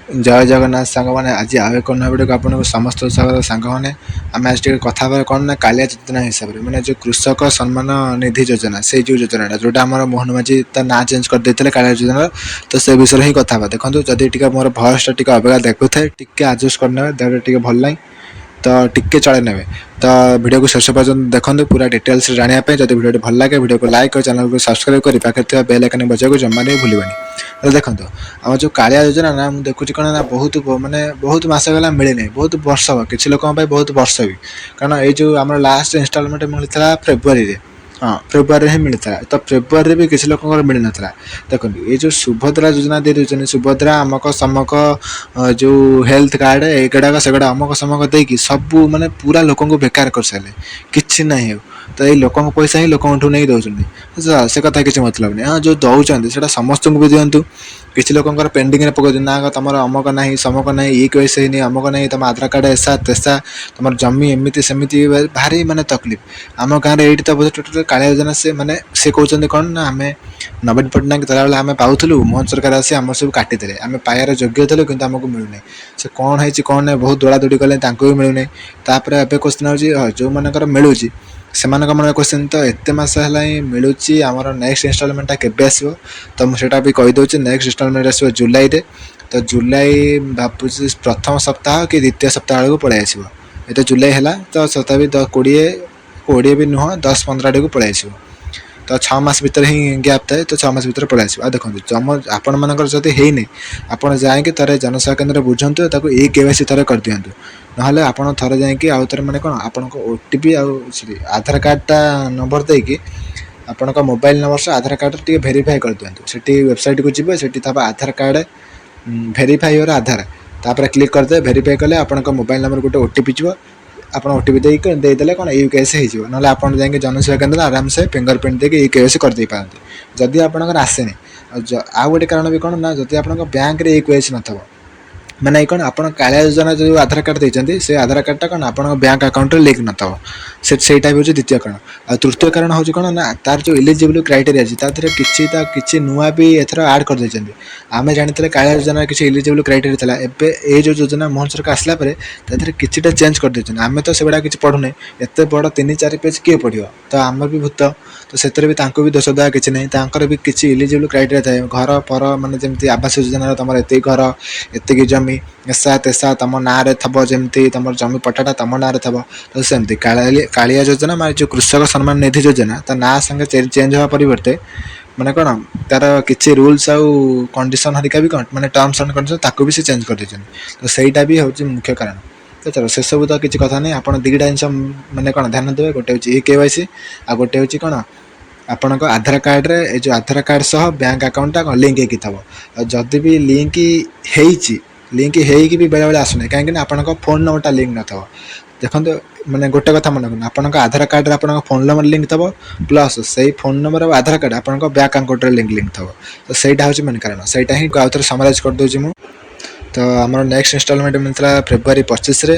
जय जगन्नाथ सांग मैंने आज आउ एक भिडियो को आपको समस्त सांग मैंने आम आज कथा कौन ना कालिया योजना हिसाब से मैंने जो कृषक सम्मान निधि योजना से जो योजना जोटा आम मोहन माझी ना चेंज कर देते कालिया योजना तो से विषय ही कथा देखो जदि मोर भयस अबेगा देखु थे टे आडजस्ट करने देह भल ना तो टिके चले ने तो वीडियो को शेष पर्यटन देखो पूरा डिटेल्स जानापी जब वीडियो भल लगे वीडियो को लाइक और चैनल को सब्सक्राइब कर पाखे बेल आइकन बजाय जमा नहीं भूलनी तो देखो आम जो कालिया योजना ना मुझे देखुची कौन ना बहुत माने बहुत मस गला मिले नहीं बहुत वर्ष किसी लोक बहुत वर्ष भी कारण ये जो आम लास्ट इनस्टॉलमेंट मिलता फेब्रुआरी हाँ फेब्रुआरी ही मिलता तो फेब्रुआरी भी किसी लोक मिल नाला देखो ये जो सुभद्रा योजना दे दूसरी सुभद्रा अमक समक जो हेल्थ कार्ड एगुड़ा सेगुड़ा अमक समक देकी सबू माने पूरा लोक बेकार कर सारे कि ना तो ये लोक पैसा ही लोक नहीं दौरान से कथा किसी मतलब नहीं हाँ जो दौरान से समस्त को भी दिंतु किसी लोक पेंडिंग पकड़ ना तुम अमक ना समक ना ये कैसे नहीं अमक ना तुम आधार कार्ड ऐसा तेसा तुम जमी एमती सेमती भारी माने तकलीफ आम गाँव में ये तो बोधे टोटल कालिया योजना से माने से कहते कौन ना आम नवीन पट्टनायक तलाबे आम पाऊलु मोहन सरकार आसी आम सब काटिदे आम पायार योग्य थे कि आमको मिलूना से कौन है कौन ना बहुत दौड़ा दौड़ी कले भी मिलूना तापर ए क्वेश्चन हो जो मानकर मिलूँ से मन क्वेश्चन तो एत मस है मिलूँ आमर नेक्स्ट इनस्टॉलमेंटा केबे आसो तो मुझे भी कहीदे नेक्स्ट इनस्टॉलमेंट आसो जुलाई तो जुलाई भावुँ प्रथम सप्ताह कि द्वितीय सप्ताह को पलि आसो ये तो जुलाई है तो तथापि 20 भी नुह 10-15 आड़ को पलि आसो तो 6 मास भर ही गैप थाए तो 6 मास भर पलि आसो देखो जम आपण मानकर जब है आपड़ जाकि थे जनसेवा केन्द्र बुझंतु ये केवाईसी थे कर दिंतु ना आप थे जाकि आउ थे मैंने कौन आप ओटीपी आधार कार्डटा नंबर देकी आपण मोबाइल नंबर से आधार कार्ड टे भेरीफाई कर दिंतु से वेबसाइट को जी से आधार कार्ड भेरीफाई और आधार तापर क्लिक करदे भेरीफाई कले आपण मोबाइल नंबर गोटे ओटीपी जीव आप ओटीपी देदेले कौन यू केवाईसी हो ना आप जाकि जनसेवा केन्द्र आराम से फिंगरप्रिंट देके यू केवाईसी करदे पारती जदि आपंकर आसेनी आ गोटे कारण भी कौन ना जब आप बैंक रे यू केवाईसी न मैंने कौन आप कालिया योजना जो आधार कार्ड देते से आधार कार्डटा कौन आप बैंक अकाउंट लिंक न सेटा भी हूँ द्वितीय कारण आ तृतीय कारण हूँ कौन ना तार जो इलिजिबल क्राइटेरिया अच्छी किसी नुआ भी एथर आड कर देते आम जानी कालिया योजना किसी इलिजिबल क्राइटेरिया था एबे ये जो योजना मोहन सरकार आसला कि चेंज कर देते आम तो से किसी पढ़ुने एत बड़ 3-4 पेज किए पढ़ो तो आम भी भूत तो से भी दोष देवा किसी ना भी किसी इलिजिबल क्राइटेरिया थाए घर पर माने जमी आवास योजना तुम एत घर एतिक जमी ऐसा तेसा तुम ना थब जमी तुम जमी पट्टाटा तुम ना थब तो सेमती कालिया योजना माने जो कृषक सम्मान निधि योजना ता ना संगे चेंज होगा परिवर्ते माने कौन तार किसी रूल्स आउ कंडीशन हरिका भी कौन माने टर्म्स एंड कंडीशन ताको भी से चेंज कर देछन तो सेटा भी हूँ मुख्य कारण तो चलो से सब तो किसी कथा नहीं आप दुईटा जिन मैंने कौन ध्यान देवे गोटे हूँ केवाईसी आ गोटे हूँ कौन आपण आधार कार्ड रे जो आधार कार्ड सह बैंक अकाउंटा लिंक होगी थब जदि भी लिंक होगी भी बेले बेले आसुना कहीं आपण फोन नंबरटा लिंक न थब देखो मैंने गोटे कथा मन रखना आप आधार कार्ड रे आपन फोन नंबर लिंक थब प्लस से फोन नंबर और आधार कार्ड आपन बैंक अकाउंट लिंक थब तो सहीटा हूँ मेन कारण सहीटा ही आउ थे समराइज कर दूसरी मुझे तो आम नेक्स्ट इनस्टॉलमेंट मिलता फेब्रुआरी 25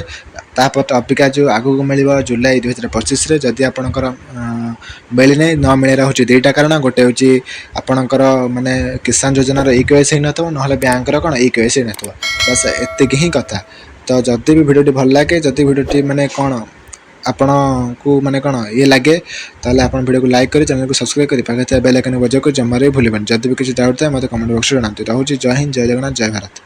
तापर अबिका जो आगू मिल जुलाई 2025 जदि आपणकर मिलने न मिले हूँ दुईटा कारण गोटे हूँ आपणकर माने किसान योजनार ई केवाईसी न ना बैंक कौन ई केवाईसी न बस एतिक ही कथा तो जदि भी भिडियो भल लगे जदि भिडियो माने कौन आपण को माने कौन ये लगे ताले आपण वीडियो को लाइक करी चैनल को सब्सक्राइब करी पाखे बेल आइकन बजाय को जमारे भूलिबन जदि भी किसी डाउट थाए मते कमेंट बॉक्स रे जनातु रहूची जय हिंद जय जगन्नाथ जय भारत।